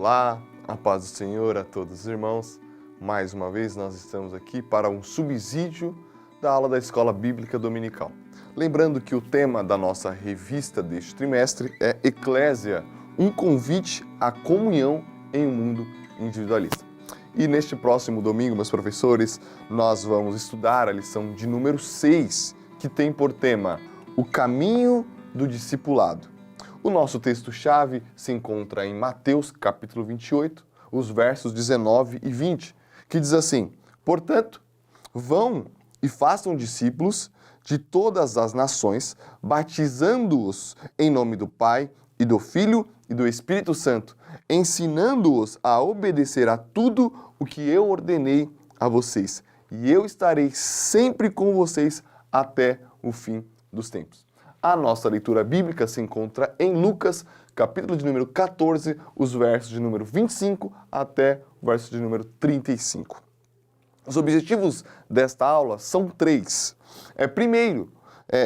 Olá, a paz do Senhor a todos os irmãos. Mais uma vez nós estamos aqui para um subsídio da aula da Escola Bíblica Dominical. Lembrando que o tema da nossa revista deste trimestre é Eclésia, um convite à comunhão em um mundo individualista. E neste próximo domingo, meus professores, nós vamos estudar a lição de número 6, que tem por tema o caminho do discipulado. O nosso texto-chave se encontra em Mateus, capítulo 28, os versos 19 e 20, que diz assim: Portanto, vão e façam discípulos de todas as nações, batizando-os em nome do Pai e do Filho e do Espírito Santo, ensinando-os a obedecer a tudo o que eu ordenei a vocês. E eu estarei sempre com vocês até o fim dos tempos. A nossa leitura bíblica se encontra em Lucas, capítulo de número 14, os versos de número 25 até o verso de número 35. Os objetivos desta aula são três. Primeiro,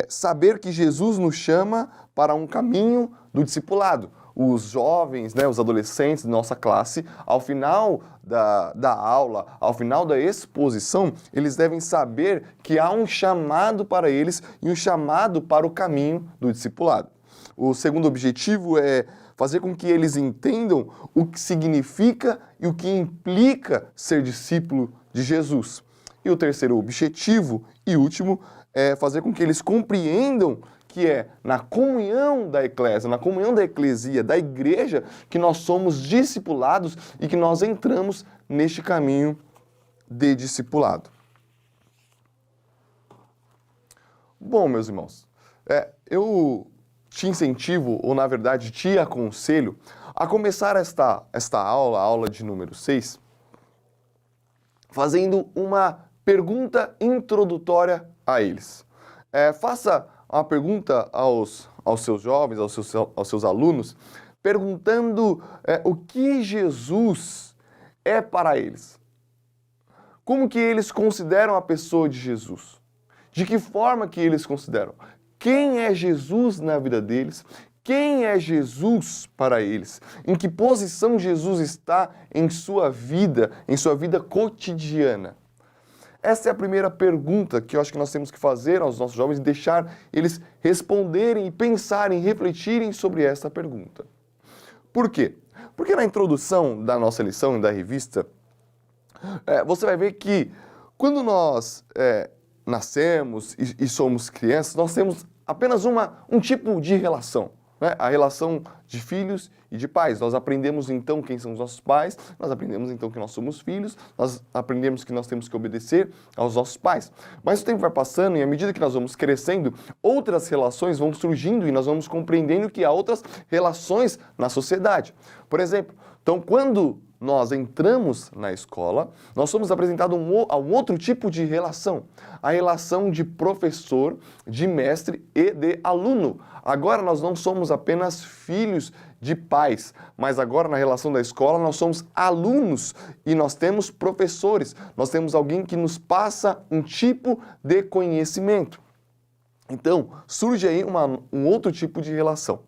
saber que Jesus nos chama para um caminho do discipulado. Os jovens, os adolescentes da nossa classe, ao final da aula, ao final da exposição, eles devem saber que há um chamado para eles e um chamado para o caminho do discipulado. O segundo objetivo é fazer com que eles entendam o que significa e o que implica ser discípulo de Jesus. E o terceiro objetivo e último é fazer com que eles compreendam que é na comunhão da eclésia, na comunhão da eclesia, da igreja, que nós somos discipulados e que nós entramos neste caminho de discipulado. Bom, meus irmãos, eu te incentivo, ou na verdade te aconselho, a começar esta aula, a aula de número 6, fazendo uma pergunta introdutória a eles. Faça uma pergunta aos seus jovens, aos seus alunos, perguntando o que Jesus é para eles. Como que eles consideram a pessoa de Jesus? De que forma que eles consideram? Quem é Jesus na vida deles? Quem é Jesus para eles? Em que posição Jesus está em sua vida cotidiana? Essa é a primeira pergunta que eu acho que nós temos que fazer aos nossos jovens e deixar eles responderem e pensarem, refletirem sobre essa pergunta. Por quê? Porque na introdução da nossa lição e da revista, você vai ver que quando nós nascemos e somos crianças, nós temos apenas um tipo de relação. A relação de filhos e de pais. Nós aprendemos então quem são os nossos pais, nós aprendemos então que nós somos filhos, nós aprendemos que nós temos que obedecer aos nossos pais. Mas o tempo vai passando e à medida que nós vamos crescendo, outras relações vão surgindo e nós vamos compreendendo que há outras relações na sociedade. Por exemplo, então quando nós entramos na escola, nós somos apresentados a um outro tipo de relação. A relação de professor, de mestre e de aluno. Agora nós não somos apenas filhos de pais, mas agora na relação da escola nós somos alunos e nós temos professores. Nós temos alguém que nos passa um tipo de conhecimento. Então, surge aí um outro tipo de relação.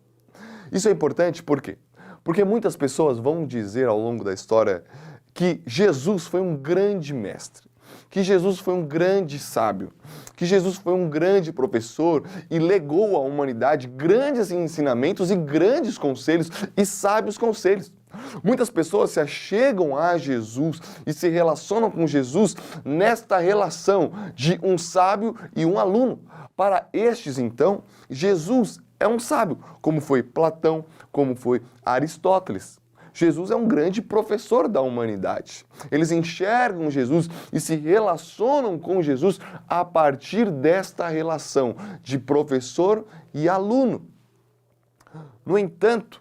Isso é importante por quê? Porque muitas pessoas vão dizer ao longo da história que Jesus foi um grande mestre, que Jesus foi um grande sábio, que Jesus foi um grande professor e legou à humanidade grandes ensinamentos e grandes conselhos e sábios conselhos. Muitas pessoas se achegam a Jesus e se relacionam com Jesus nesta relação de um sábio e um aluno. Para estes, então, Jesus é um sábio, como foi Platão, como foi Aristóteles. Jesus é um grande professor da humanidade. Eles enxergam Jesus e se relacionam com Jesus a partir desta relação de professor e aluno. No entanto,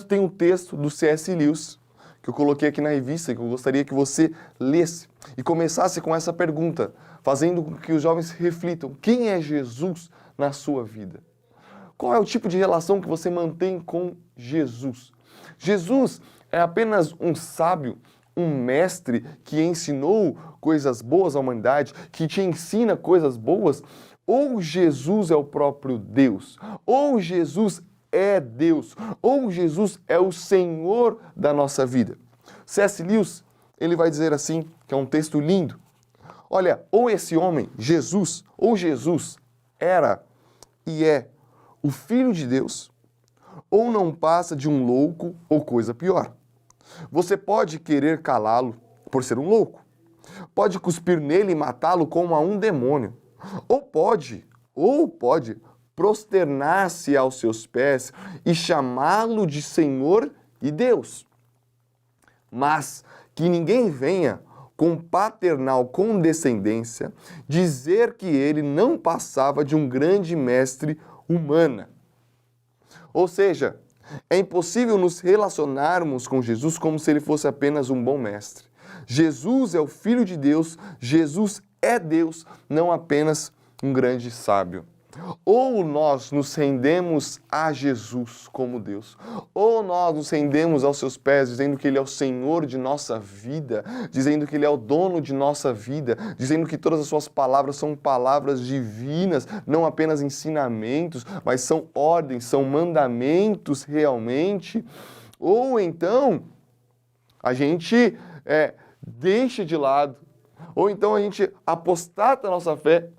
tem um texto do C.S. Lewis que eu coloquei aqui na revista, que eu gostaria que você lesse e começasse com essa pergunta, fazendo com que os jovens reflitam: quem é Jesus na sua vida? Qual é o tipo de relação que você mantém com Jesus? Jesus é apenas um sábio, um mestre que ensinou coisas boas à humanidade, que te ensina coisas boas? Ou Jesus é o próprio Deus? Ou Jesus é Deus, ou Jesus é o Senhor da nossa vida. C.S. Lewis, ele vai dizer assim, que é um texto lindo. Olha, ou esse homem, Jesus, ou Jesus era e é o Filho de Deus, ou não passa de um louco ou coisa pior. Você pode querer calá-lo por ser um louco, pode cuspir nele e matá-lo como a um demônio, ou pode prosternar-se aos seus pés e chamá-lo de Senhor e Deus. Mas que ninguém venha com paternal condescendência dizer que ele não passava de um grande mestre humana. Ou seja, é impossível nos relacionarmos com Jesus como se ele fosse apenas um bom mestre. Jesus é o Filho de Deus, Jesus é Deus, não apenas um grande sábio. Ou nós nos rendemos a Jesus como Deus, ou nós nos rendemos aos seus pés, dizendo que Ele é o Senhor de nossa vida, dizendo que Ele é o dono de nossa vida, dizendo que todas as suas palavras são palavras divinas, não apenas ensinamentos, mas são ordens, são mandamentos realmente. Ou então a gente deixa de lado, ou então a gente apostata a nossa fé,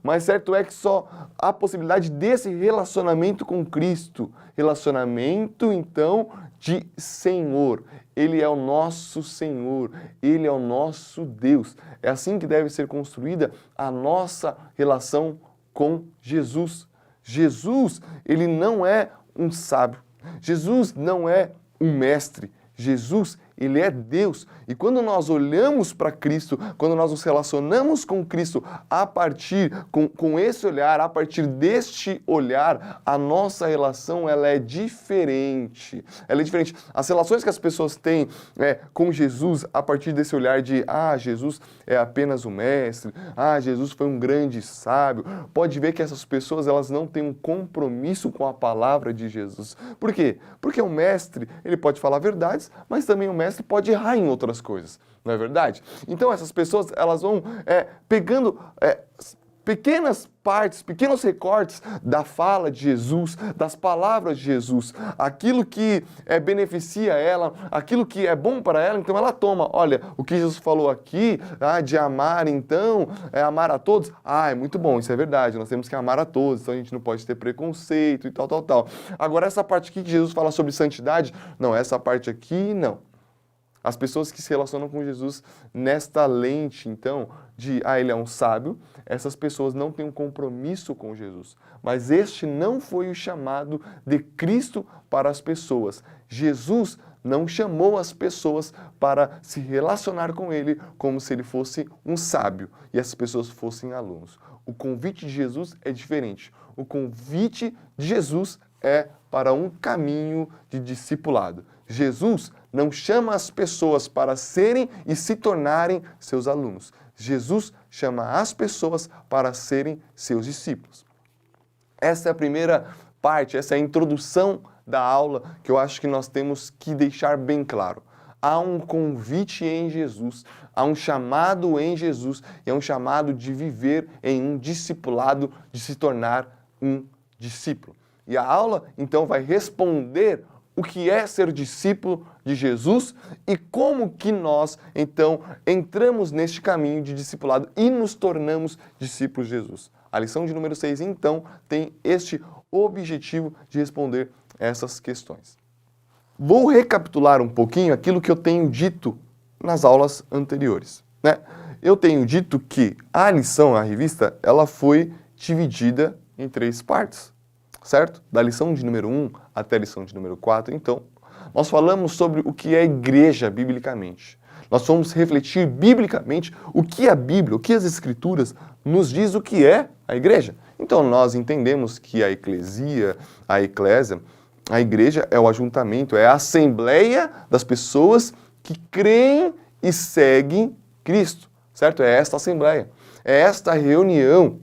mas certo é que só há possibilidade desse relacionamento com Cristo, relacionamento então de Senhor. Ele é o nosso Senhor, Ele é o nosso Deus. É assim que deve ser construída a nossa relação com Jesus. Jesus, Ele não é um sábio, Jesus não é um mestre, Jesus, Ele é Deus. E quando nós olhamos para Cristo, quando nós nos relacionamos com Cristo, a partir, com esse olhar, a partir deste olhar, a nossa relação, ela é diferente. Ela é diferente. As relações que as pessoas têm com Jesus, a partir desse olhar de, Jesus é apenas um mestre, Jesus foi um grande sábio, pode ver que essas pessoas, elas não têm um compromisso com a palavra de Jesus. Por quê? Porque o mestre, ele pode falar verdades, mas também o mestre pode errar em outras coisas, não é verdade? Então essas pessoas, elas vão pegando pequenas partes, pequenos recortes da fala de Jesus, das palavras de Jesus, aquilo que beneficia ela, aquilo que é bom para ela, então ela toma, olha, o que Jesus falou aqui, de amar então, amar a todos, é muito bom, isso é verdade, nós temos que amar a todos, então a gente não pode ter preconceito e tal. Agora essa parte aqui que Jesus fala sobre santidade, não, essa parte aqui não. As pessoas que se relacionam com Jesus nesta lente, então, de, ele é um sábio, essas pessoas não têm um compromisso com Jesus. Mas este não foi o chamado de Cristo para as pessoas. Jesus não chamou as pessoas para se relacionar com Ele como se Ele fosse um sábio e as pessoas fossem alunos. O convite de Jesus é diferente. O convite de Jesus é para um caminho de discipulado. Jesus não chama as pessoas para serem e se tornarem seus alunos. Jesus chama as pessoas para serem seus discípulos. Essa é a primeira parte, essa é a introdução da aula que eu acho que nós temos que deixar bem claro. Há um convite em Jesus, há um chamado em Jesus e é um chamado de viver em um discipulado, de se tornar um discípulo. E a aula, então, vai responder o que é ser discípulo de Jesus e como que nós, então, entramos neste caminho de discipulado e nos tornamos discípulos de Jesus. A lição de número 6, então, tem este objetivo de responder essas questões. Vou recapitular um pouquinho aquilo que eu tenho dito nas aulas anteriores, né? Eu tenho dito que a lição, a revista, ela foi dividida em 3 partes, certo? Da lição de número 1 até a lição de número 4, então, nós falamos sobre o que é igreja biblicamente. Nós fomos refletir biblicamente o que a Bíblia, o que as Escrituras nos diz o que é a igreja. Então, nós entendemos que a eclesia, a eclésia, a igreja é o ajuntamento, é a assembleia das pessoas que creem e seguem Cristo, certo? É esta assembleia, é esta reunião.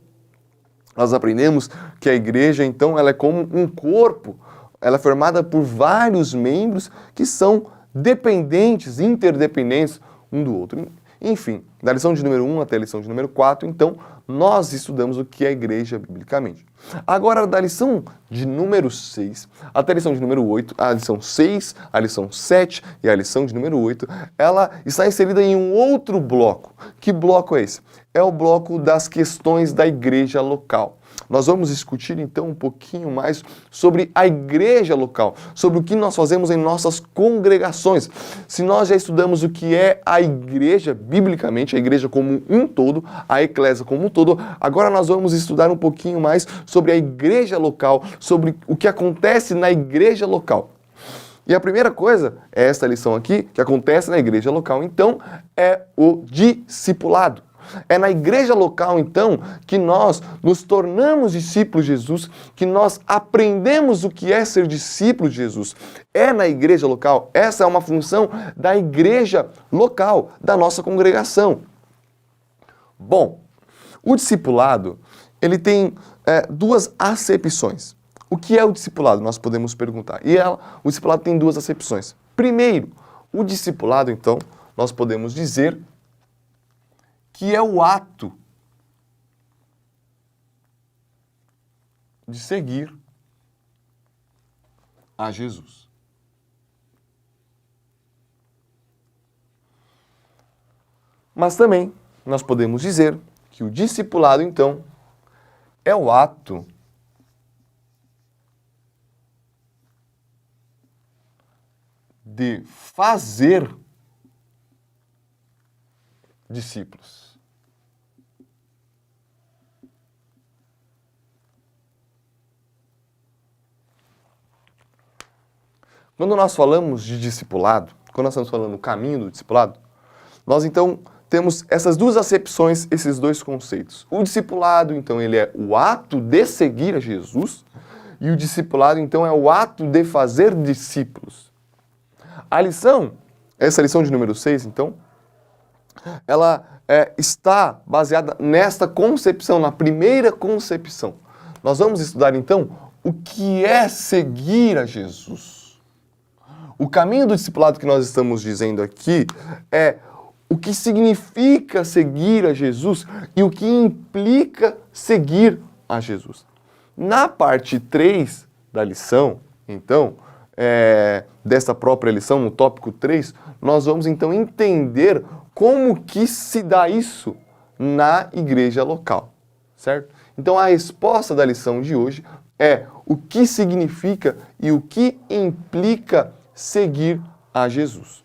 Nós aprendemos que a igreja, então, ela é como um corpo, ela é formada por vários membros que são dependentes, interdependentes um do outro. Enfim, Da lição de número 1 até a lição de número 4, então, nós estudamos o que é a igreja biblicamente. Agora, da lição de número 6 até a lição de número 8, a lição 6, a lição 7 e a lição de número 8, ela está inserida em um outro bloco. Que bloco é esse? É o bloco das questões da igreja local. Nós vamos discutir então um pouquinho mais sobre a igreja local, sobre o que nós fazemos em nossas congregações. Se nós já estudamos o que é a igreja biblicamente, a igreja como um todo, a eclésia como um todo, agora nós vamos estudar um pouquinho mais sobre a igreja local, sobre o que acontece na igreja local. E a primeira coisa é esta lição aqui, que acontece na igreja local, então, é o discipulado. É na igreja local, então, que nós nos tornamos discípulos de Jesus, que nós aprendemos o que é ser discípulo de Jesus. É na igreja local. Essa é uma função da igreja local, da nossa congregação. Bom, o discipulado, ele tem duas acepções. O que é o discipulado? Nós podemos perguntar. O discipulado tem duas acepções. Primeiro, o discipulado, então, nós podemos dizer que é o ato de seguir a Jesus. Mas também nós podemos dizer que o discipulado, então, é o ato de fazer discípulos. Quando nós falamos de discipulado, quando nós estamos falando do caminho do discipulado, nós então temos essas duas acepções, esses dois conceitos. O discipulado, então, ele é o ato de seguir a Jesus, e o discipulado, então, é o ato de fazer discípulos. Essa lição de número 6, então, ela está baseada nesta concepção, na primeira concepção. Nós vamos estudar, então, o que é seguir a Jesus. O caminho do discipulado que nós estamos dizendo aqui é o que significa seguir a Jesus e o que implica seguir a Jesus. Na parte 3 da lição, então, dessa própria lição, no tópico 3, nós vamos então entender como que se dá isso na igreja local, certo? Então a resposta da lição de hoje é o que significa e o que implica seguir a Jesus.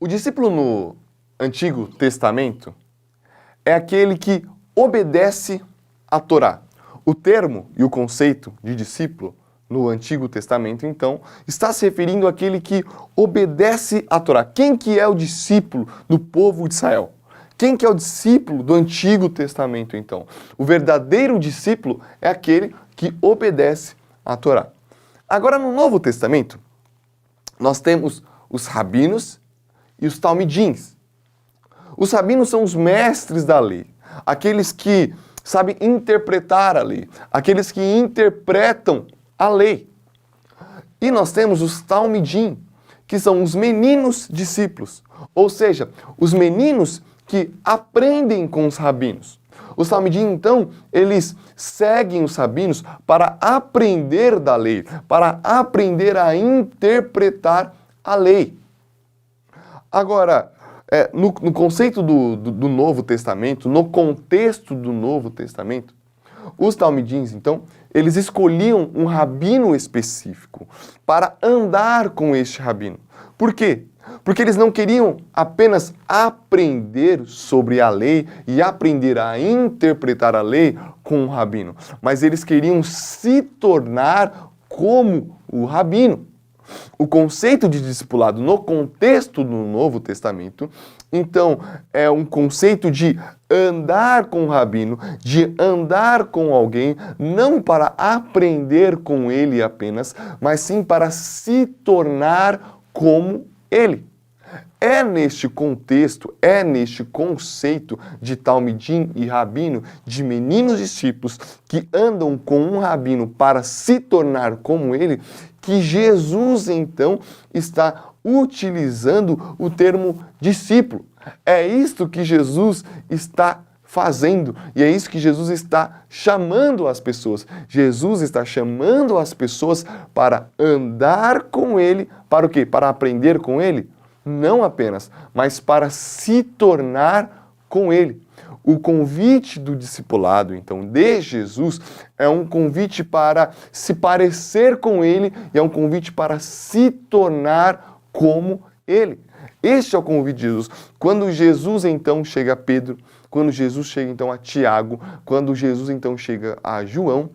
O discípulo no Antigo Testamento é aquele que obedece à Torá. O termo e o conceito de discípulo no Antigo Testamento, então, está se referindo àquele que obedece à Torá. Quem que é o discípulo do povo de Israel? Quem que é o discípulo do Antigo Testamento, então? O verdadeiro discípulo é aquele que obedece à Torá. Agora, no Novo Testamento, nós temos os rabinos e os talmidins. Os rabinos são os mestres da lei, aqueles que sabem interpretar a lei, aqueles que interpretam a lei. E nós temos os talmidim, que são os meninos discípulos, ou seja, os meninos que aprendem com os rabinos. Os talmidim, então, eles seguem os rabinos para aprender da lei, para aprender a interpretar a lei. Agora, no conceito do Novo Testamento, no contexto do Novo Testamento, os talmidins, então, eles escolhiam um rabino específico para andar com este rabino. Por quê? Porque eles não queriam apenas aprender sobre a lei e aprender a interpretar a lei com o rabino, mas eles queriam se tornar como o rabino. O conceito de discipulado no contexto do Novo Testamento, então, é um conceito de andar com o rabino, de andar com alguém, não para aprender com ele apenas, mas sim para se tornar como ele. É neste contexto, é neste conceito de talmidim e rabino, de meninos discípulos que andam com um rabino para se tornar como ele, que Jesus, então, está utilizando o termo discípulo. É isto que Jesus está fazendo, e é isso que Jesus está chamando as pessoas. Jesus está chamando as pessoas para andar com Ele, para o quê? Para aprender com Ele? Não apenas, mas para se tornar com Ele. O convite do discipulado, então, de Jesus, é um convite para se parecer com Ele e é um convite para se tornar como Ele. Este é o convite de Jesus. Quando Jesus, então, chega a Pedro, quando Jesus chega, então, a Tiago, quando Jesus, então, chega a João,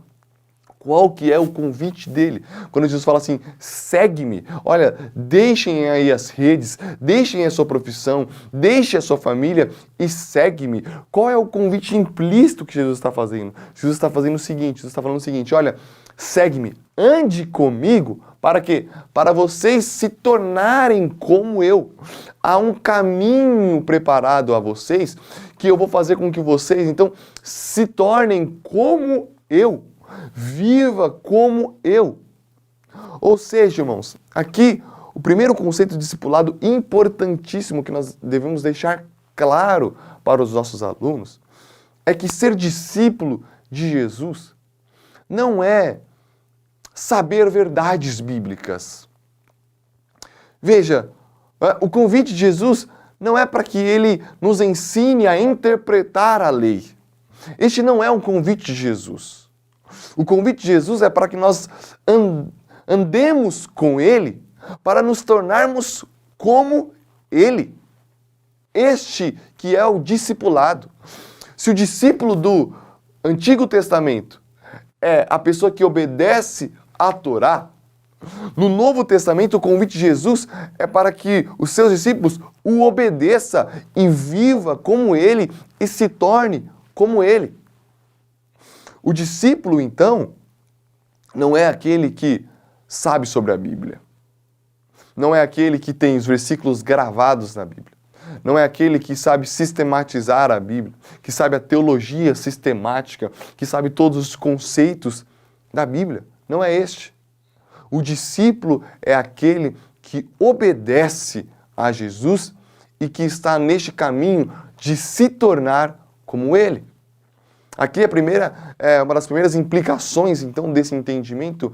qual que é o convite dele? Quando Jesus fala assim, segue-me, olha, deixem aí as redes, deixem a sua profissão, deixem a sua família e segue-me. Qual é o convite implícito que Jesus está fazendo? Jesus está fazendo o seguinte, Jesus está falando o seguinte, olha, segue-me, ande comigo, para quê? Para vocês se tornarem como eu. Há um caminho preparado a vocês que eu vou fazer com que vocês, então, se tornem como eu. Viva como eu. Ou seja, irmãos, aqui o primeiro conceito de discipulado importantíssimo que nós devemos deixar claro para os nossos alunos é que ser discípulo de Jesus não é saber verdades bíblicas. Veja, o convite de Jesus não é para que ele nos ensine a interpretar a lei. Este não é um convite de Jesus. O convite de Jesus é para que nós andemos com Ele, para nos tornarmos como Ele. Este que é o discipulado. Se o discípulo do Antigo Testamento é a pessoa que obedece à Torá, no Novo Testamento o convite de Jesus é para que os seus discípulos o obedeçam e viva como Ele e se torne como Ele. O discípulo, então, não é aquele que sabe sobre a Bíblia. Não é aquele que tem os versículos gravados na Bíblia. Não é aquele que sabe sistematizar a Bíblia, que sabe a teologia sistemática, que sabe todos os conceitos da Bíblia. Não é este. O discípulo é aquele que obedece a Jesus e que está neste caminho de se tornar como Ele. Aqui uma das primeiras implicações, então, desse entendimento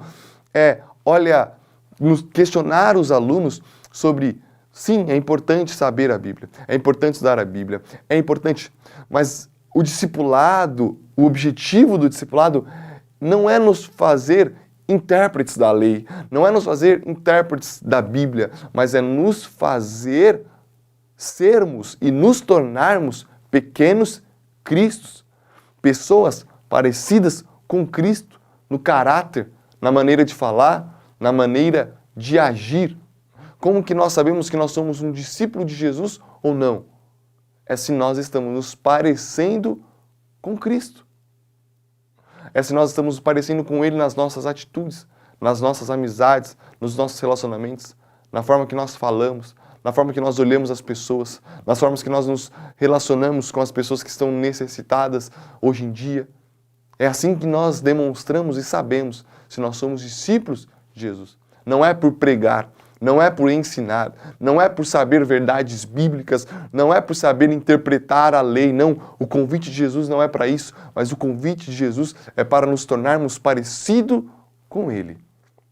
nos questionar os alunos sobre, sim, é importante saber a Bíblia, é importante estudar a Bíblia, é importante, mas o discipulado, o objetivo do discipulado não é nos fazer intérpretes da lei, não é nos fazer intérpretes da Bíblia, mas é nos fazer sermos e nos tornarmos pequenos Cristos. Pessoas parecidas com Cristo no caráter, na maneira de falar, na maneira de agir. Como que nós sabemos que nós somos um discípulo de Jesus ou não? É se nós estamos nos parecendo com Cristo. É se nós estamos nos parecendo com Ele nas nossas atitudes, nas nossas amizades, nos nossos relacionamentos, na forma que nós falamos, na forma que nós olhamos as pessoas, nas formas que nós nos relacionamos com as pessoas que estão necessitadas hoje em dia. É assim que nós demonstramos e sabemos se nós somos discípulos de Jesus. Não é por pregar, não é por ensinar, não é por saber verdades bíblicas, não é por saber interpretar a lei, não. O convite de Jesus não é para isso, mas o convite de Jesus é para nos tornarmos parecido com Ele.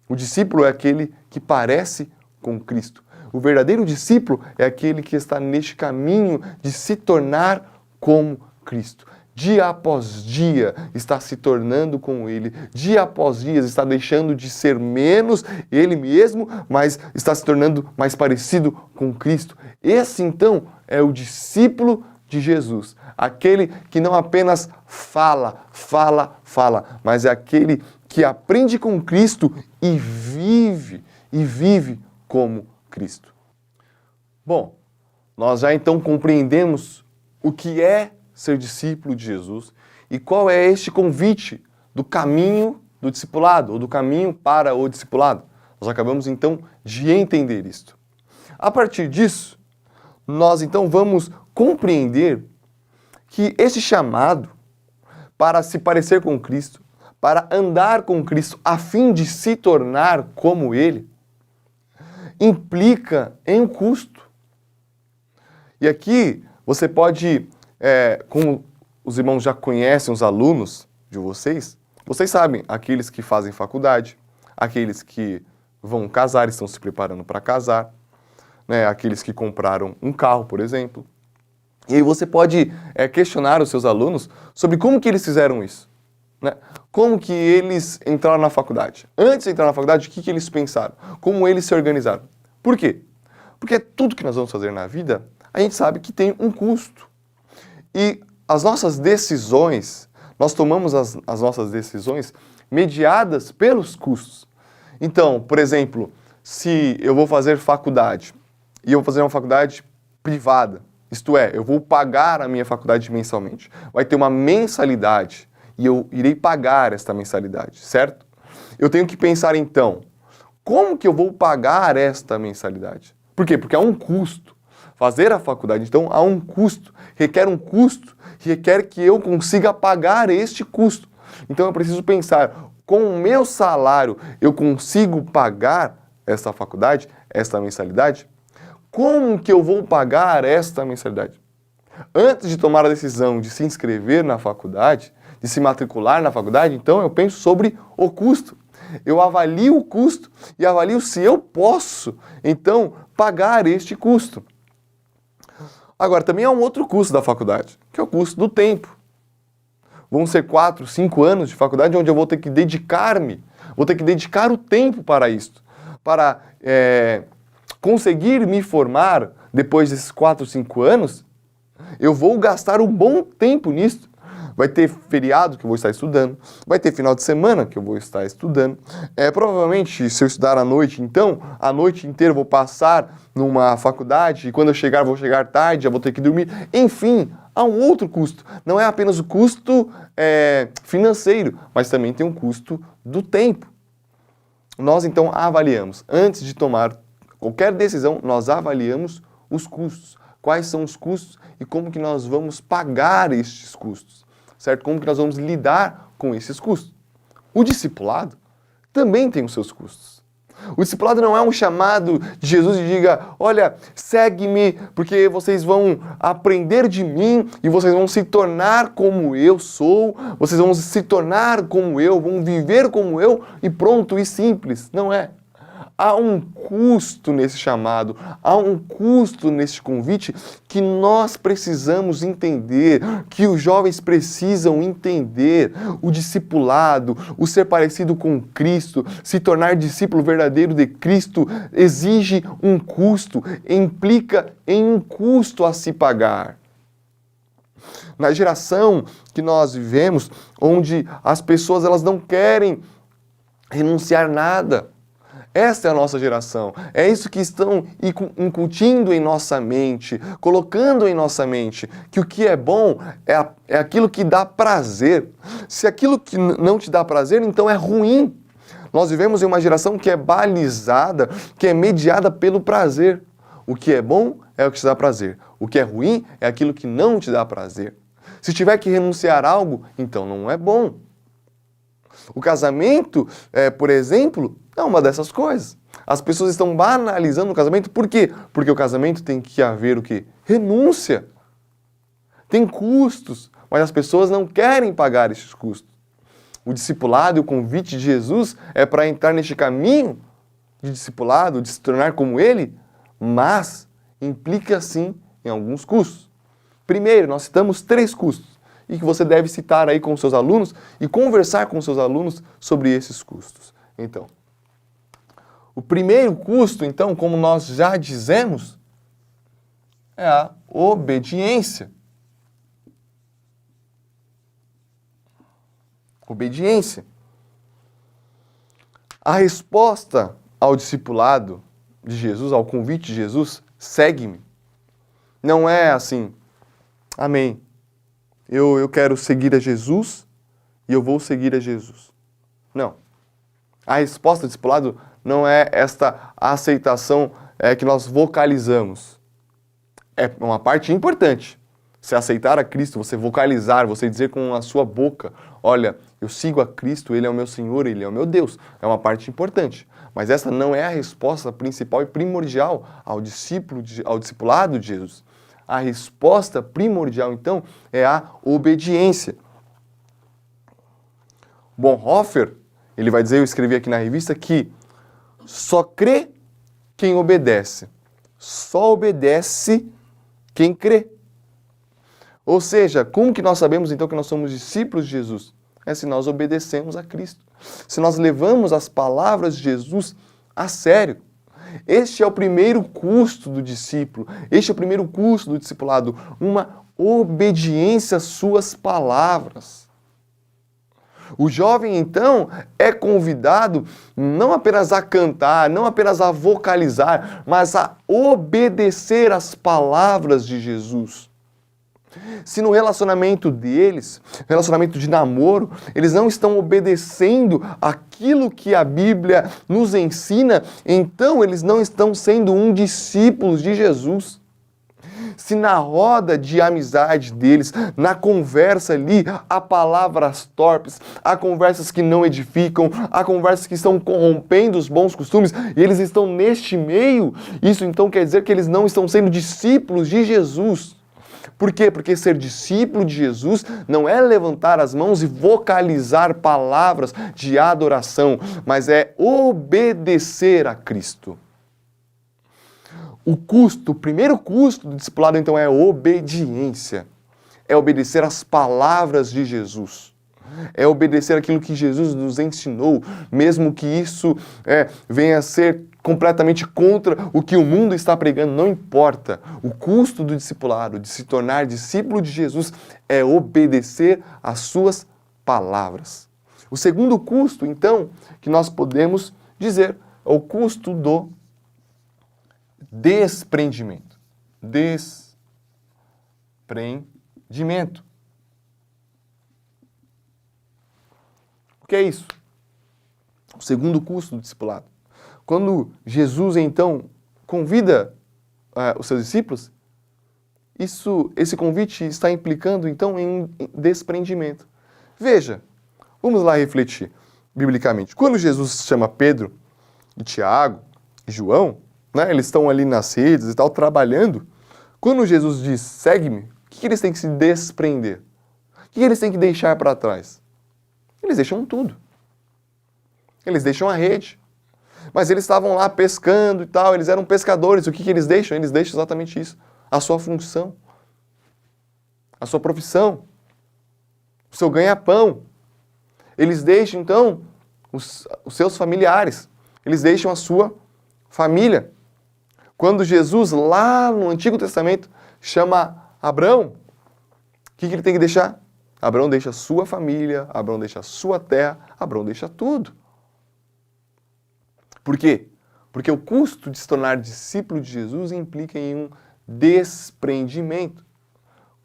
O discípulo é aquele que parece com Cristo. O verdadeiro discípulo é aquele que está neste caminho de se tornar como Cristo. Dia após dia está se tornando como Ele. Dia após dia está deixando de ser menos Ele mesmo, mas está se tornando mais parecido com Cristo. Esse, então, é o discípulo de Jesus. Aquele que não apenas fala, mas é aquele que aprende com Cristo e vive como Cristo. Bom, nós já então compreendemos o que é ser discípulo de Jesus e qual é este convite do caminho do discipulado, ou do caminho para o discipulado. Nós acabamos então de entender isto. A partir disso, nós então vamos compreender que esse chamado para se parecer com Cristo, para andar com Cristo a fim de se tornar como Ele, implica em um custo. E aqui você pode, como os irmãos já conhecem os alunos de vocês sabem, aqueles que fazem faculdade, aqueles que vão casar, estão se preparando para casar, né, aqueles que compraram um carro, por exemplo. E aí você pode questionar os seus alunos sobre como que eles fizeram isso, né? Como que eles entraram na faculdade. Antes de entrar na faculdade, o que que eles pensaram? Como eles se organizaram. Por quê? Porque tudo que nós vamos fazer na vida, a gente sabe que tem um custo. E as nossas decisões, nós tomamos as nossas decisões mediadas pelos custos. Então, por exemplo, se eu vou fazer faculdade, e eu vou fazer uma faculdade privada, isto é, eu vou pagar a minha faculdade mensalmente. Vai ter uma mensalidade e eu irei pagar esta mensalidade, certo? Eu tenho que pensar então, como que eu vou pagar esta mensalidade? Por quê? Porque há um custo. Fazer a faculdade, então, há um custo, requer que eu consiga pagar este custo. Então eu preciso pensar, com o meu salário eu consigo pagar esta faculdade, esta mensalidade? Como que eu vou pagar esta mensalidade? Antes de tomar a decisão de se inscrever na faculdade, de se matricular na faculdade, então eu penso sobre o custo. Eu avalio o custo e avalio se eu posso, então, pagar este custo. Agora, também há um outro custo da faculdade, que é o custo do tempo. Vão ser 4, 5 anos de faculdade onde eu vou ter que dedicar-me, vou ter que dedicar o tempo para isto, para conseguir me formar depois desses 4, 5 anos, eu vou gastar um bom tempo nisso. Vai ter feriado que eu vou estar estudando, vai ter final de semana que eu vou estar estudando. Provavelmente, se eu estudar à noite, então, a noite inteira eu vou passar numa faculdade e quando eu chegar, vou chegar tarde, já vou ter que dormir. Enfim, há um outro custo. Não é apenas o custo financeiro, mas também tem um custo do tempo. Nós, então, avaliamos. Antes de tomar qualquer decisão, nós avaliamos os custos. Quais são os custos e como que nós vamos pagar estes custos, certo? Como que nós vamos lidar com esses custos. O discipulado também tem os seus custos. O discipulado não é um chamado de Jesus e diga, olha, segue-me, porque vocês vão aprender de mim e vocês vão se tornar como eu sou, vocês vão se tornar como eu, vão viver como eu e pronto e simples. Não é. Há um custo nesse chamado, há um custo nesse convite que nós precisamos entender, que os jovens precisam entender. O discipulado, o ser parecido com Cristo, se tornar discípulo verdadeiro de Cristo, exige um custo, implica em um custo a se pagar. Na geração que nós vivemos, onde as pessoas elas não querem renunciar nada, esta é a nossa geração. É isso que estão incutindo em nossa mente, colocando em nossa mente, que o que é bom é aquilo que dá prazer. Se aquilo que não te dá prazer, então é ruim. Nós vivemos em uma geração que é balizada, que é mediada pelo prazer. O que é bom é o que te dá prazer. O que é ruim é aquilo que não te dá prazer. Se tiver que renunciar a algo, então não é bom. O casamento, por exemplo, é uma dessas coisas. As pessoas estão banalizando o casamento. Por quê? Porque o casamento tem que haver o quê? Renúncia. Tem custos, mas as pessoas não querem pagar esses custos. O discipulado e o convite de Jesus é para entrar neste caminho de discipulado, de se tornar como Ele, mas implica sim em alguns custos. Primeiro, nós citamos 3 custos e que você deve citar aí com os seus alunos e conversar com os seus alunos sobre esses custos. Então, o primeiro custo, então, como nós já dizemos, é a obediência. Obediência. A resposta ao discipulado de Jesus, ao convite de Jesus, segue-me. Não é assim, amém, eu quero seguir a Jesus e eu vou seguir a Jesus. Não. A resposta do discipulado não é esta aceitação que nós vocalizamos. É uma parte importante. Você aceitar a Cristo, você vocalizar, você dizer com a sua boca, olha, eu sigo a Cristo, Ele é o meu Senhor, Ele é o meu Deus. É uma parte importante. Mas essa não é a resposta principal e primordial ao discipulado de Jesus. a resposta primordial, então, é a obediência. Bonhoeffer, ele vai dizer, eu escrevi aqui na revista, que só crê quem obedece. Só obedece quem crê. Ou seja, como que nós sabemos então que nós somos discípulos de Jesus? É se nós obedecemos a Cristo. Se nós levamos as palavras de Jesus a sério. Este é o primeiro custo do discípulo. Este é o primeiro custo do discipulado. Uma obediência às suas palavras. O jovem, então, é convidado não apenas a cantar, não apenas a vocalizar, mas a obedecer às palavras de Jesus. Se no relacionamento deles, relacionamento de namoro, eles não estão obedecendo aquilo que a Bíblia nos ensina, então eles não estão sendo um discípulo de Jesus. Se na roda de amizade deles, na conversa ali, há palavras torpes, há conversas que não edificam, há conversas que estão corrompendo os bons costumes, e eles estão neste meio, isso então quer dizer que eles não estão sendo discípulos de Jesus. Por quê? Porque ser discípulo de Jesus não é levantar as mãos e vocalizar palavras de adoração, mas é obedecer a Cristo. O primeiro custo do discipulado, então, é obediência. É obedecer às palavras de Jesus. É obedecer aquilo que Jesus nos ensinou, mesmo que isso venha a ser completamente contra o que o mundo está pregando, não importa. O custo do discipulado, de se tornar discípulo de Jesus, é obedecer às suas palavras. O segundo custo, então, que nós podemos dizer, é o custo do desprendimento. Desprendimento. O que é isso? O segundo custo do discipulado. Quando Jesus, então, convida os seus discípulos, esse convite está implicando, então, em desprendimento. Veja, vamos lá refletir biblicamente. Quando Jesus chama Pedro e Tiago e João, né, eles estão ali nas redes e tal, trabalhando. Quando Jesus diz, segue-me, o que eles têm que se desprender? O que eles têm que deixar para trás? Eles deixam tudo. Eles deixam a rede. Mas eles estavam lá pescando e tal, eles eram pescadores. O que eles deixam? Eles deixam exatamente isso. A sua função. A sua profissão. O seu ganha-pão. Eles deixam, então, os seus familiares. Eles deixam a sua família. Quando Jesus, lá no Antigo Testamento, chama Abraão, o que ele tem que deixar? Abraão deixa a sua família, Abraão deixa a sua terra, Abraão deixa tudo. Por quê? Porque o custo de se tornar discípulo de Jesus implica em um desprendimento.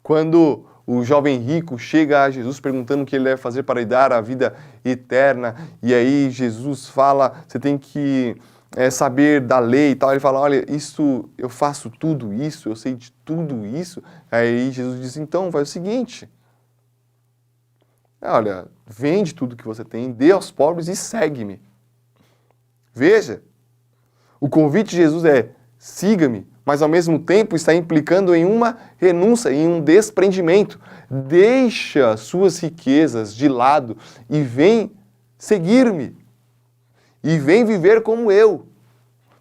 Quando o jovem rico chega a Jesus perguntando o que ele deve fazer para lhe dar a vida eterna, e aí Jesus fala, você tem que saber da lei e tal, ele fala, olha, isso, eu faço tudo isso, eu sei de tudo isso. Aí Jesus diz, então, faz o seguinte, olha, vende tudo que você tem, dê aos pobres e segue-me. Veja, o convite de Jesus é, siga-me, mas ao mesmo tempo está implicando em uma renúncia, em um desprendimento. Deixa suas riquezas de lado e vem seguir-me. E vem viver como eu,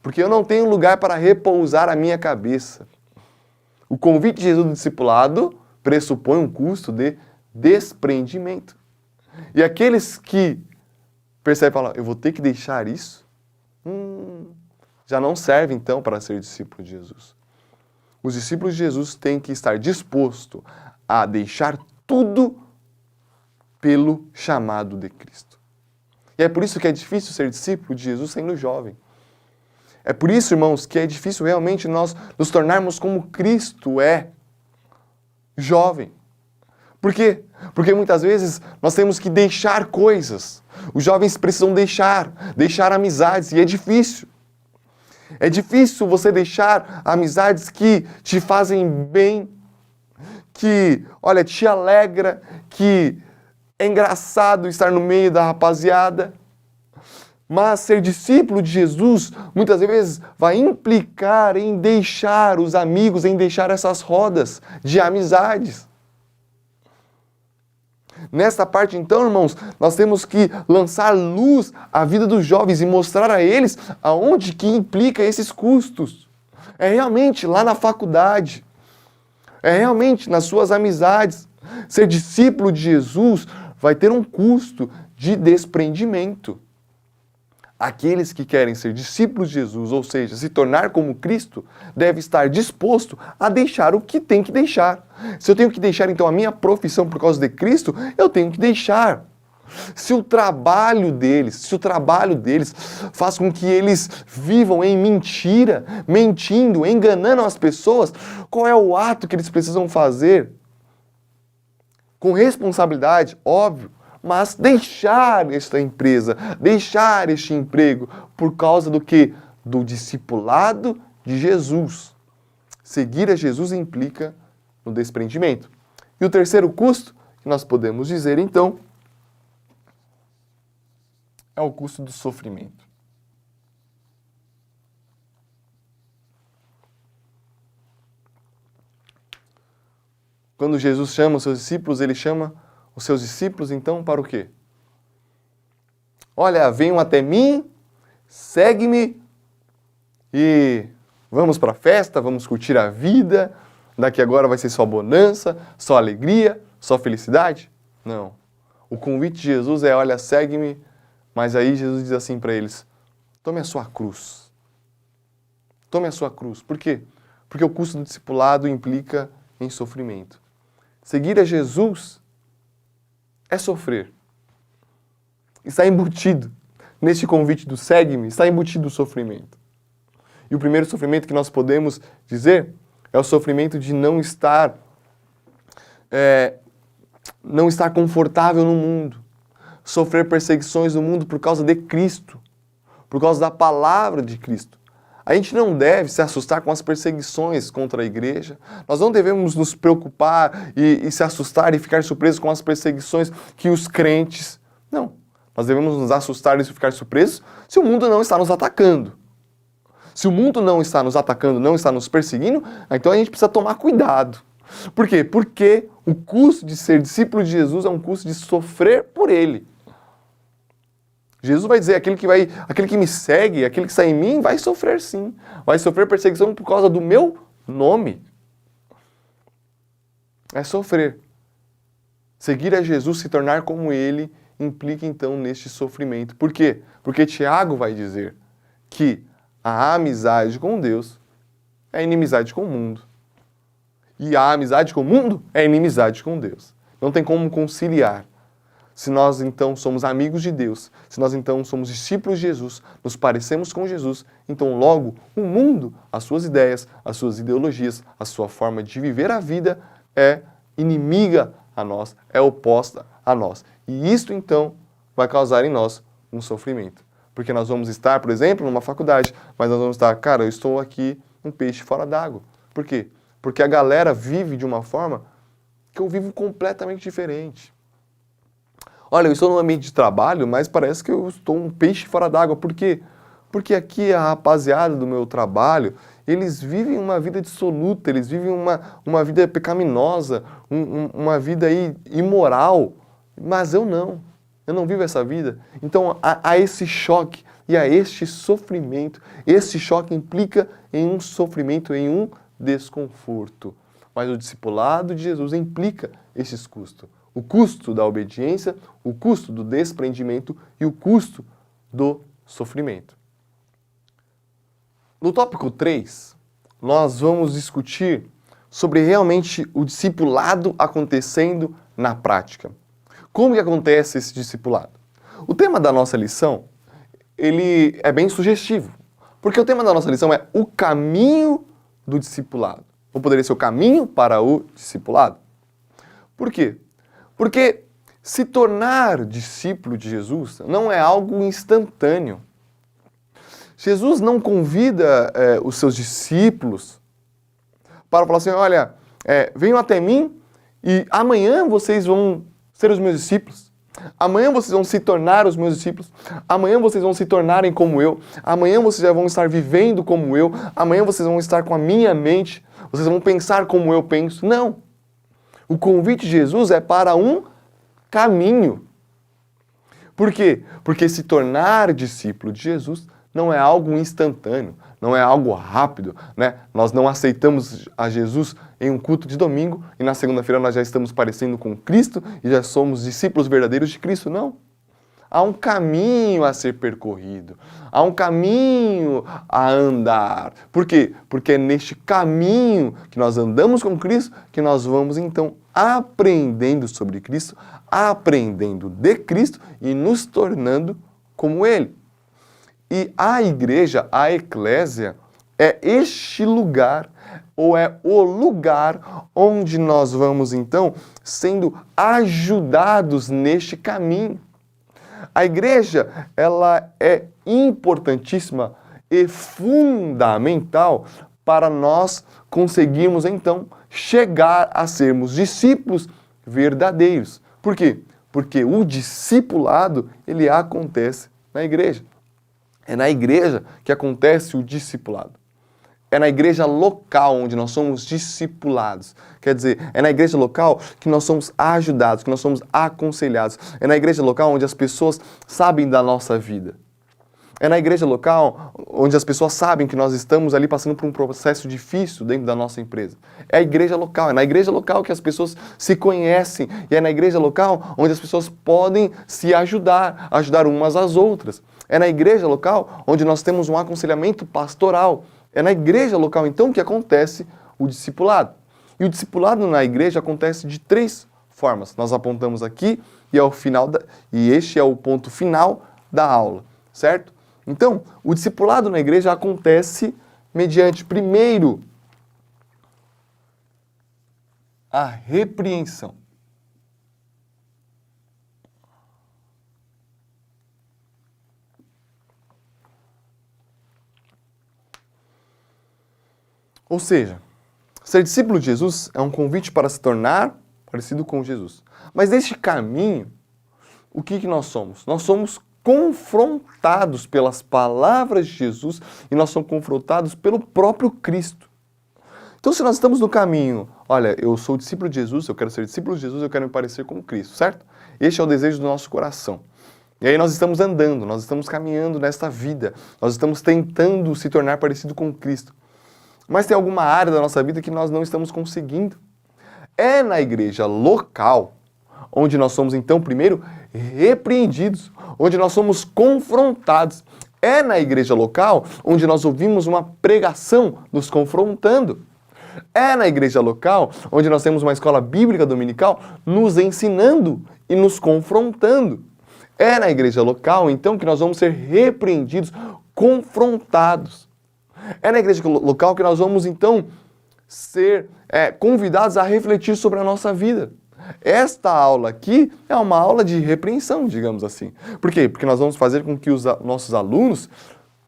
porque eu não tenho lugar para repousar a minha cabeça. O convite de Jesus do discipulado pressupõe um custo de desprendimento. E aqueles que percebem e falam, eu vou ter que deixar isso, já não servem então para ser discípulo de Jesus. Os discípulos de Jesus têm que estar dispostos a deixar tudo pelo chamado de Cristo. E é por isso que é difícil ser discípulo de Jesus sendo jovem. É por isso, irmãos, que é difícil realmente nós nos tornarmos como Cristo é, jovem. Por quê? Porque muitas vezes nós temos que deixar coisas. Os jovens precisam deixar amizades, e é difícil. É difícil você deixar amizades que te fazem bem, que, olha, te alegra, que é engraçado estar no meio da rapaziada. Mas ser discípulo de Jesus muitas vezes vai implicar em deixar os amigos, em deixar essas rodas de amizades. Nesta parte, então, irmãos, nós temos que lançar luz à vida dos jovens e mostrar a eles aonde que implica esses custos. É realmente lá na faculdade, é realmente nas suas amizades. Ser discípulo de Jesus vai ter um custo de desprendimento. Aqueles que querem ser discípulos de Jesus, ou seja, se tornar como Cristo, deve estar disposto a deixar o que tem que deixar. Se eu tenho que deixar então a minha profissão por causa de Cristo, eu tenho que deixar. Se o trabalho deles faz com que eles vivam em mentira, mentindo, enganando as pessoas, qual é o ato que eles precisam fazer? Com responsabilidade, óbvio, mas deixar esta empresa, deixar este emprego, por causa do quê? Do discipulado de Jesus. Seguir a Jesus implica no desprendimento. E o terceiro custo, que nós podemos dizer então, é o custo do sofrimento. Quando Jesus chama os seus discípulos, ele chama os seus discípulos, então, para o quê? Olha, venham até mim, segue-me e vamos para a festa, vamos curtir a vida. Daqui agora vai ser só bonança, só alegria, só felicidade? Não. O convite de Jesus é, olha, segue-me, mas aí Jesus diz assim para eles, tome a sua cruz. Tome a sua cruz. Por quê? Porque o custo do discipulado implica em sofrimento. Seguir a Jesus é sofrer. Está embutido neste convite do segue-me, está embutido o sofrimento. E o primeiro sofrimento que nós podemos dizer é o sofrimento de não estar confortável no mundo. Sofrer perseguições no mundo por causa de Cristo, por causa da palavra de Cristo. A gente não deve se assustar com as perseguições contra a igreja. Nós não devemos nos preocupar e se assustar e ficar surpresos com as perseguições que os crentes... Não. Nós devemos nos assustar e ficar surpresos se o mundo não está nos atacando. Se o mundo não está nos atacando, não está nos perseguindo, então a gente precisa tomar cuidado. Por quê? Porque o custo de ser discípulo de Jesus é um custo de sofrer por Ele. Jesus vai dizer, aquele que me segue, aquele que está em mim, vai sofrer sim. Vai sofrer perseguição por causa do meu nome. É sofrer. Seguir a Jesus, se tornar como Ele, implica então neste sofrimento. Por quê? Porque Tiago vai dizer que a amizade com Deus é inimizade com o mundo. E a amizade com o mundo é inimizade com Deus. Não tem como conciliar. Se nós então somos amigos de Deus, se nós então somos discípulos de Jesus, nos parecemos com Jesus, então logo o mundo, as suas ideias, as suas ideologias, a sua forma de viver a vida é inimiga a nós, é oposta a nós. E isto então vai causar em nós um sofrimento. Porque nós vamos estar, por exemplo, numa faculdade, mas nós vamos estar, cara, eu estou aqui um peixe fora d'água. Por quê? Porque a galera vive de uma forma que eu vivo completamente diferente. Olha, eu estou num ambiente de trabalho, mas parece que eu estou um peixe fora d'água. Por quê? Porque aqui a rapaziada do meu trabalho, eles vivem uma vida dissoluta, eles vivem uma vida pecaminosa, uma vida aí imoral. Mas eu não vivo essa vida. Então há esse choque e há este sofrimento. Esse choque implica em um sofrimento, em um desconforto. Mas o discipulado de Jesus implica esses custos. O custo da obediência, o custo do desprendimento e o custo do sofrimento. No tópico 3, nós vamos discutir sobre realmente o discipulado acontecendo na prática. Como que acontece esse discipulado? O tema da nossa lição, ele é bem sugestivo, porque o tema da nossa lição é o caminho do discipulado. Ou poderia ser o caminho para o discipulado. Por quê? Porque se tornar discípulo de Jesus não é algo instantâneo. Jesus não convida os seus discípulos para falar assim, olha, venham até mim e amanhã vocês vão ser os meus discípulos. Amanhã vocês vão se tornar os meus discípulos. Amanhã vocês vão se tornarem como eu. Amanhã vocês já vão estar vivendo como eu. Amanhã vocês vão estar com a minha mente. Vocês vão pensar como eu penso. Não. O convite de Jesus é para um caminho. Por quê? Porque se tornar discípulo de Jesus não é algo instantâneo, não é algo rápido, né? Nós não aceitamos a Jesus em um culto de domingo e na segunda-feira nós já estamos parecendo com Cristo e já somos discípulos verdadeiros de Cristo. Não. Há um caminho a ser percorrido, há um caminho a andar. Por quê? Porque é neste caminho que nós andamos com Cristo que nós vamos então aprendendo sobre Cristo, aprendendo de Cristo e nos tornando como Ele. E a igreja, a eclésia, é este lugar, ou é o lugar onde nós vamos então sendo ajudados neste caminho. A igreja, ela é importantíssima e fundamental para nós conseguirmos então chegar a sermos discípulos verdadeiros. Por quê? Porque o discipulado, ele acontece na igreja. É na igreja que acontece o discipulado. É na igreja local onde nós somos discipulados. Quer dizer, é na igreja local que nós somos ajudados, que nós somos aconselhados. É na igreja local onde as pessoas sabem da nossa vida. É na igreja local onde as pessoas sabem que nós estamos ali passando por um processo difícil dentro da nossa empresa. É a igreja local, é na igreja local que as pessoas se conhecem. E é na igreja local onde as pessoas podem se ajudar, ajudar umas às outras. É na igreja local onde nós temos um aconselhamento pastoral. É na igreja local, então, que acontece o discipulado. E o discipulado na igreja acontece de 3 formas. Nós apontamos aqui e este é o ponto final da aula, certo? Então, o discipulado na igreja acontece mediante, primeiro, a repreensão. Ou seja, ser discípulo de Jesus é um convite para se tornar parecido com Jesus. Mas neste caminho, o que nós somos? Nós somos confrontados pelas palavras de Jesus e nós somos confrontados pelo próprio Cristo. Então, se nós estamos no caminho, olha, eu sou discípulo de Jesus, eu quero ser discípulo de Jesus, eu quero me parecer com Cristo, certo? Este é o desejo do nosso coração. E aí nós estamos andando, nós estamos caminhando nesta vida, nós estamos tentando se tornar parecido com Cristo. Mas tem alguma área da nossa vida que nós não estamos conseguindo. É na igreja local onde nós somos, então, primeiro, repreendidos, onde nós somos confrontados. É na igreja local onde nós ouvimos uma pregação nos confrontando. É na igreja local onde nós temos uma escola bíblica dominical nos ensinando e nos confrontando. É na igreja local, então, que nós vamos ser repreendidos, confrontados. É na igreja local que nós vamos, então, ser convidados a refletir sobre a nossa vida. Esta aula aqui é uma aula de repreensão, digamos assim. Por quê? Porque nós vamos fazer com que os nossos alunos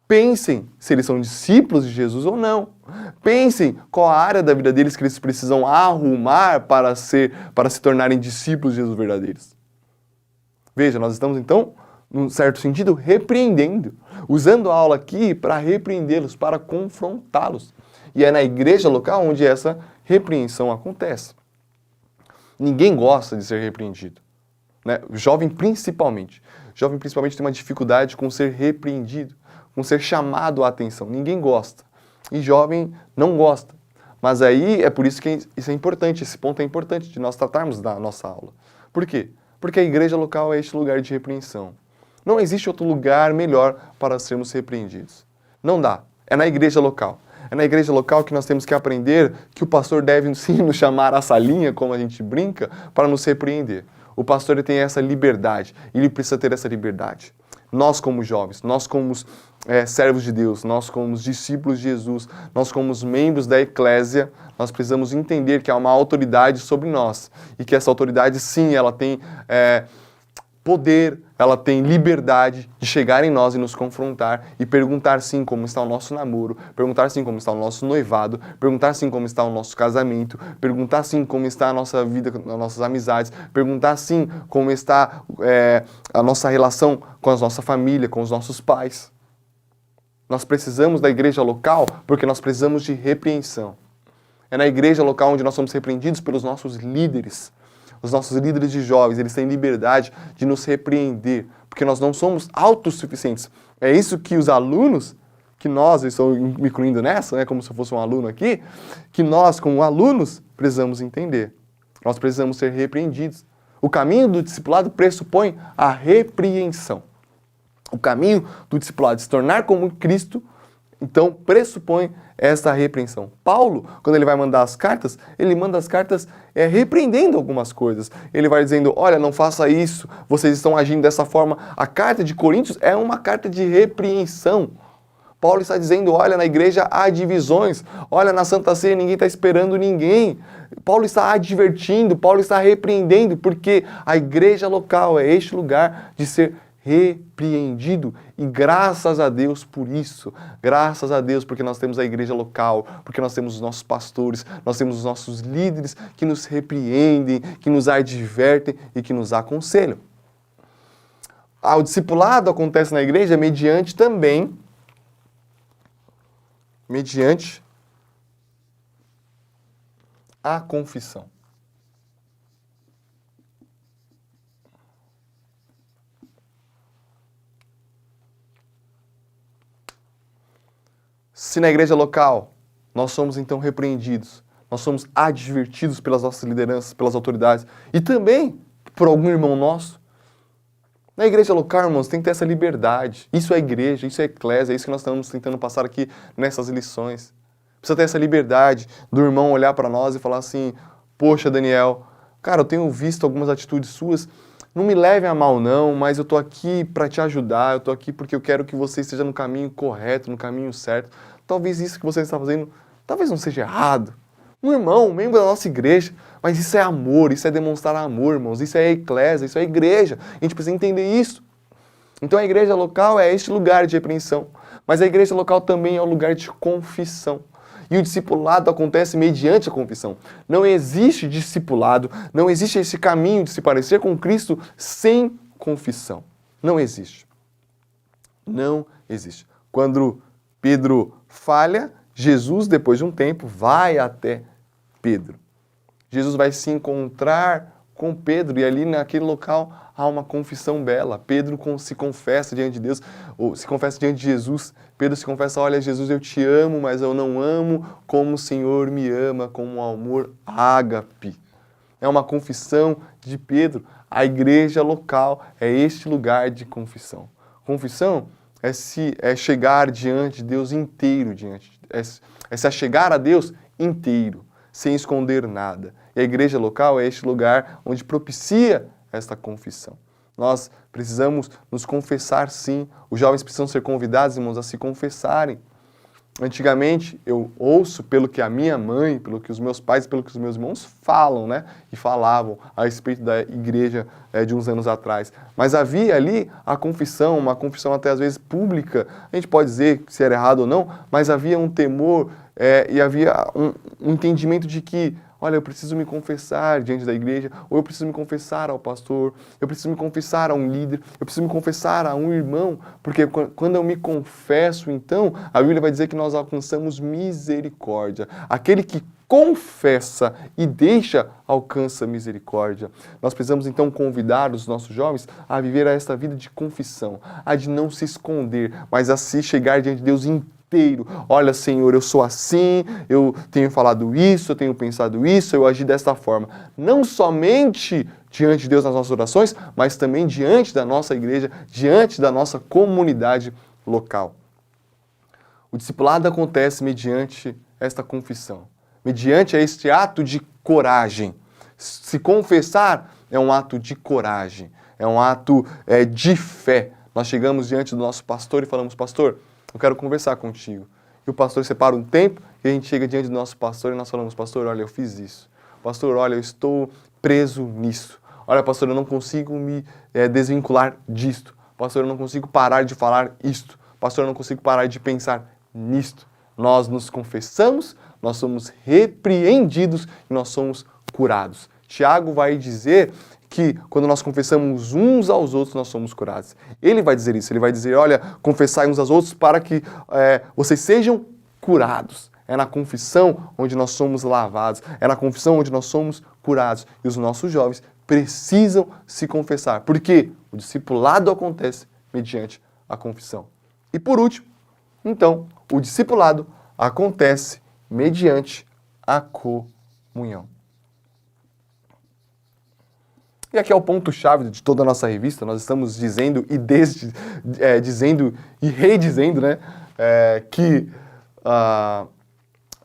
pensem se eles são discípulos de Jesus ou não. Pensem qual a área da vida deles que eles precisam arrumar para se tornarem discípulos de Jesus verdadeiros. Veja, nós estamos então, num certo sentido, repreendendo. Usando a aula aqui para repreendê-los, para confrontá-los. E é na igreja local onde essa repreensão acontece. Ninguém gosta de ser repreendido, né? Jovem principalmente. Jovem principalmente tem uma dificuldade com ser repreendido, com ser chamado a atenção. Ninguém gosta. E jovem não gosta. Mas aí é por isso que isso é importante, esse ponto é importante de nós tratarmos da nossa aula. Por quê? Porque a igreja local é este lugar de repreensão. Não existe outro lugar melhor para sermos repreendidos. Não dá. É na igreja local. É na igreja local que nós temos que aprender que o pastor deve sim nos chamar à salinha, como a gente brinca, para nos repreender. O pastor ele tem essa liberdade, ele precisa ter essa liberdade. Nós como jovens, nós como servos de Deus, nós como discípulos de Jesus, nós como membros da eclésia, nós precisamos entender que há uma autoridade sobre nós e que essa autoridade sim, ela tem poder, ela tem liberdade de chegar em nós e nos confrontar e perguntar sim como está o nosso namoro, perguntar sim como está o nosso noivado, perguntar sim como está o nosso casamento, perguntar sim como está a nossa vida, as nossas amizades, perguntar sim como está a nossa relação com a nossa família, com os nossos pais. Nós precisamos da igreja local porque nós precisamos de repreensão. É na igreja local onde nós somos repreendidos pelos nossos líderes. Os nossos líderes de jovens, eles têm liberdade de nos repreender, porque nós não somos autossuficientes. É isso que os alunos, que nós, eu estou me incluindo nessa, né, como se eu fosse um aluno aqui, que nós, como alunos, precisamos entender. Nós precisamos ser repreendidos. O caminho do discipulado pressupõe a repreensão. O caminho do discipulado, se tornar como Cristo, então pressupõe essa repreensão. Paulo, quando ele vai mandar as cartas, ele manda as cartas repreendendo algumas coisas. Ele vai dizendo, olha, não faça isso, vocês estão agindo dessa forma. A carta de Coríntios é uma carta de repreensão. Paulo está dizendo, olha, na igreja há divisões, olha, na Santa Ceia ninguém está esperando ninguém. Paulo está advertindo, Paulo está repreendendo, porque a igreja local é este lugar de ser repreendido, e graças a Deus por isso, graças a Deus porque nós temos a igreja local, porque nós temos os nossos pastores, nós temos os nossos líderes que nos repreendem, que nos advertem e que nos aconselham. O discipulado acontece na igreja mediante a confissão. Se na igreja local nós somos então repreendidos, nós somos advertidos pelas nossas lideranças, pelas autoridades e também por algum irmão nosso, na igreja local, irmãos, tem que ter essa liberdade. Isso é igreja, isso é eclésia, é isso que nós estamos tentando passar aqui nessas lições. Precisa ter essa liberdade do irmão olhar para nós e falar assim, poxa, Daniel, cara, eu tenho visto algumas atitudes suas, não me levem a mal não, mas eu estou aqui para te ajudar, eu estou aqui porque eu quero que você esteja no caminho correto, no caminho certo. Talvez isso que você está fazendo, talvez não seja errado. Um irmão, um membro da nossa igreja, mas isso é amor, isso é demonstrar amor, irmãos, isso é eclésia, isso é igreja. A gente precisa entender isso. Então a igreja local é este lugar de repreensão, mas a igreja local também é o lugar de confissão. E o discipulado acontece mediante a confissão. Não existe discipulado, não existe esse caminho de se parecer com Cristo sem confissão. Não existe. Não existe. Quando Pedro falha, Jesus, depois de um tempo, vai até Pedro. Jesus vai se encontrar com Pedro e ali naquele local há uma confissão bela. Pedro se confessa diante de Deus, ou se confessa diante de Jesus. Pedro se confessa, olha Jesus, eu te amo, mas eu não amo como o Senhor me ama, com um amor ágape. É uma confissão de Pedro. A igreja local é este lugar de confissão. Confissão é chegar diante de Deus inteiro, é se achegar a Deus inteiro, sem esconder nada. E a igreja local é este lugar onde propicia esta confissão. Nós precisamos nos confessar sim. Os jovens precisam ser convidados, irmãos, a se confessarem. Antigamente, eu ouço pelo que a minha mãe, pelo que os meus pais, pelo que os meus irmãos falam, né? E falavam a respeito da igreja de uns anos atrás. Mas havia ali a confissão, uma confissão até às vezes pública. A gente pode dizer se era errado ou não, mas havia um temor e havia um entendimento de que, olha, eu preciso me confessar diante da igreja, ou eu preciso me confessar ao pastor, eu preciso me confessar a um líder, eu preciso me confessar a um irmão, porque quando eu me confesso, então, a Bíblia vai dizer que nós alcançamos misericórdia. Aquele que confessa e deixa, alcança misericórdia. Nós precisamos, então, convidar os nossos jovens a viver esta vida de confissão, a de não se esconder, mas a se chegar diante de Deus inteiro. Olha, Senhor, eu sou assim, eu tenho falado isso, eu tenho pensado isso, eu agi desta forma. Não somente diante de Deus nas nossas orações, mas também diante da nossa igreja, diante da nossa comunidade local. O discipulado acontece mediante esta confissão, mediante este ato de coragem. Se confessar é um ato de coragem, é um ato de fé. Nós chegamos diante do nosso pastor e falamos, pastor, eu quero conversar contigo. E o pastor separa um tempo e a gente chega diante do nosso pastor e nós falamos, pastor, olha, eu fiz isso. Pastor, olha, eu estou preso nisso. Olha, pastor, eu não consigo me desvincular disto. Pastor, eu não consigo parar de falar isto. Pastor, eu não consigo parar de pensar nisto. Nós nos confessamos, nós somos repreendidos e nós somos curados. Tiago vai dizer que quando nós confessamos uns aos outros, nós somos curados. Ele vai dizer isso, ele vai dizer, olha, confessai uns aos outros para que vocês sejam curados. É na confissão onde nós somos lavados, é na confissão onde nós somos curados. E os nossos jovens precisam se confessar, porque o discipulado acontece mediante a confissão. E por último, então, o discipulado acontece mediante a comunhão. E aqui é o ponto-chave de toda a nossa revista, nós estamos dizendo dizendo e redizendo, né, que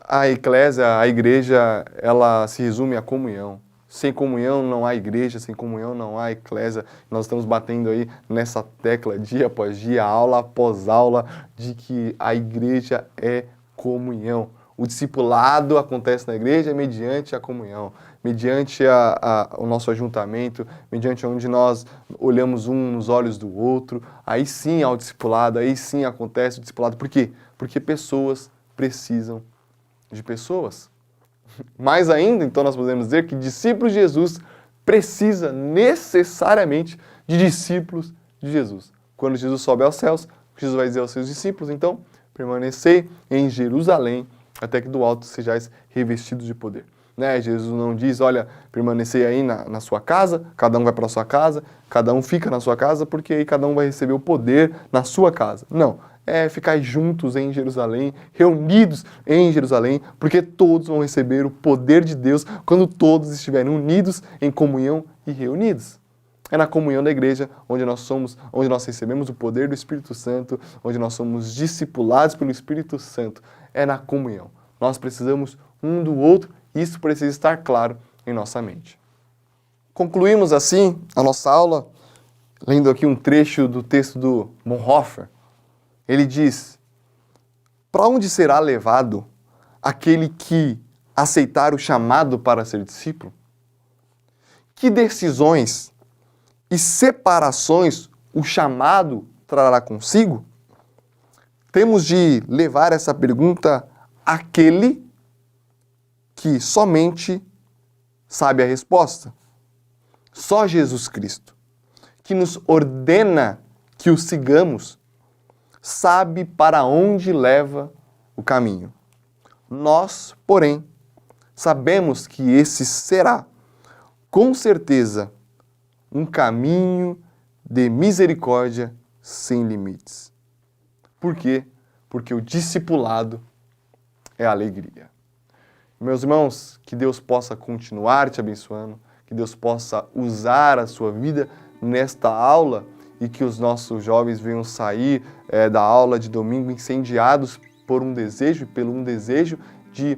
a eclésia, a igreja, ela se resume à comunhão. Sem comunhão não há igreja, sem comunhão não há eclésia. Nós estamos batendo aí nessa tecla dia após dia, aula após aula, de que a igreja é comunhão. O discipulado acontece na igreja mediante a comunhão, mediante o nosso ajuntamento, mediante onde nós olhamos um nos olhos do outro. Aí sim há o discipulado, aí sim acontece o discipulado. Por quê? Porque pessoas precisam de pessoas. Mais ainda, então, nós podemos dizer que discípulos de Jesus precisa necessariamente de discípulos de Jesus. Quando Jesus sobe aos céus, Jesus vai dizer aos seus discípulos, então, permanecei em Jerusalém, até que do alto sejais revestidos de poder. Né? Jesus não diz, olha, permanecei aí na sua casa, cada um vai para a sua casa, cada um fica na sua casa, porque aí cada um vai receber o poder na sua casa. Não. É ficar juntos em Jerusalém, reunidos em Jerusalém, porque todos vão receber o poder de Deus quando todos estiverem unidos em comunhão e reunidos. É na comunhão da igreja onde nós recebemos o poder do Espírito Santo, onde nós somos discipulados pelo Espírito Santo. É na comunhão. Nós precisamos um do outro e isso precisa estar claro em nossa mente. Concluímos assim a nossa aula, lendo aqui um trecho do texto do Bonhoeffer. Ele diz, para onde será levado aquele que aceitar o chamado para ser discípulo? Que decisões e separações o chamado trará consigo? Temos de levar essa pergunta àquele que somente sabe a resposta. Só Jesus Cristo, que nos ordena que o sigamos, sabe para onde leva o caminho. Nós, porém, sabemos que esse será, com certeza, um caminho de misericórdia sem limites. Por quê? Porque o discipulado é alegria. Meus irmãos, que Deus possa continuar te abençoando, que Deus possa usar a sua vida nesta aula e que os nossos jovens venham sair da aula de domingo incendiados por um desejo, de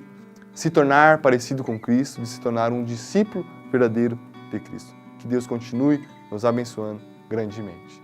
se tornar parecido com Cristo, de se tornar um discípulo verdadeiro de Cristo. Que Deus continue nos abençoando grandemente.